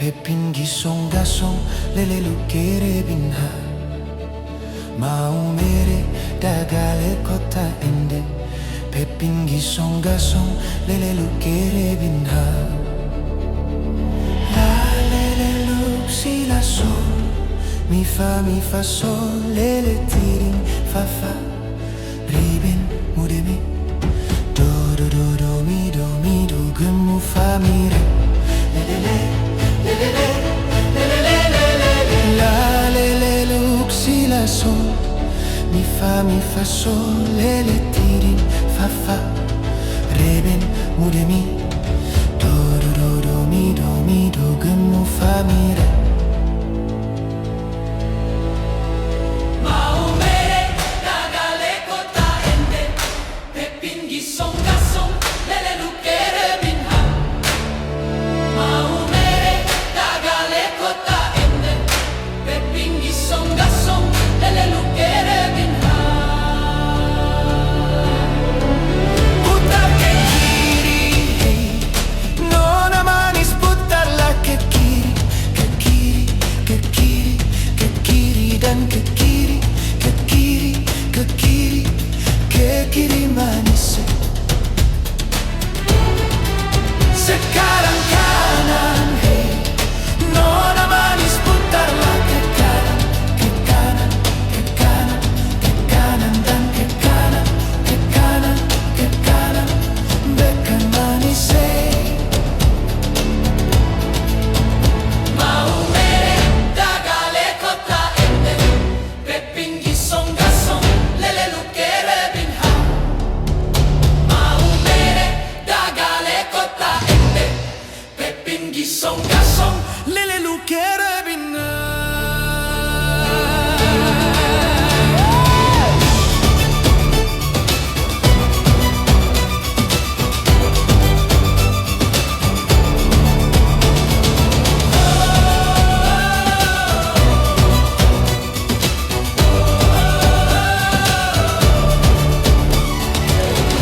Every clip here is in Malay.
Pepin gisong gasong lele lukere binha Mau mere dagale kota ende Pepin gisong gasong lele lukere binha La lele luk si la sol mi fa sol lele tiring fa fa Riben mudemi do do do do mi do gemu fa mi re lele La lele luk si la sol mi fa sol lele tiring fa fa Reben mudemi do do do mi do gemu fa mi re Kiri manis sekarang kanan hey nona manis putarlah ke kanan ke kanan ke kanan ke kanan dan ke kanan ke kanan ke kanan bekan manis hey mau mere dagale kota ende Pepin gisong gasong lele lukere binha Gisong gasong lele lukere binha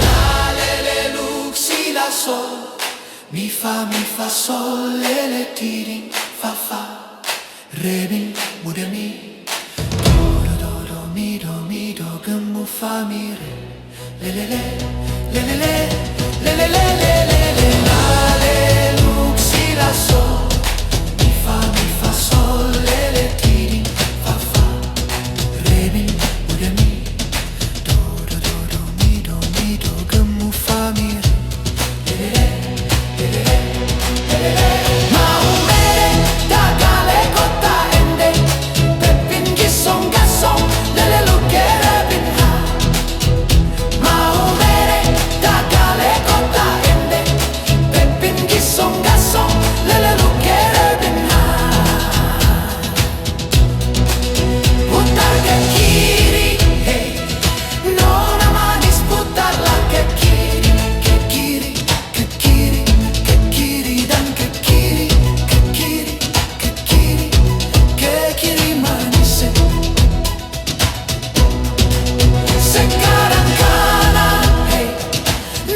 La lele luk si la sol mi fa sol lele tiring fa fa Rebin mudemi do mi do gemu fa mi re lele lele lele lele la le luk si la sol mi fa sol lele tiring fa fa Rebin mudemi do mi do gemu fa mi re lele Mau mere dagale kota ende Pepin gisong gasong lele lukere binha Mau mere dagale kota ende Pepin gisong gasong lele lukere binha Putar ke kiri hey nona manis putarlah ke kiri ke kiri ke kiri ke kiri dan ke kiri ke kiri ke kiri ke kiri manis sekarang kanan hey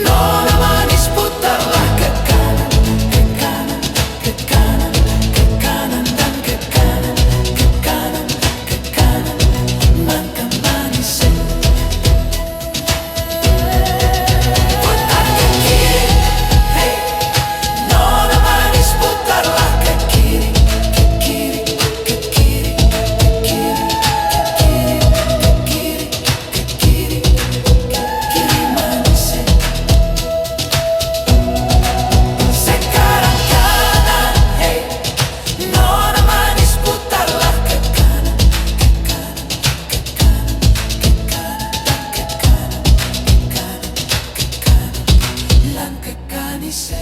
nona manis putarlah ke kanan ke kanan ke kanan ke kanan dan ke kanan ke kanan ke kanan maka manis putar ke kiri hey nona manis putarlah ke kiri ke kiri ke kiri ke kiri ke kiri ke kiri ke kiri manis sekarang kanan hey nona manis putarlah ke kanan ke kanan ke kanan ke kanan dan ke kanan ke kanan ke kanan langkah kanis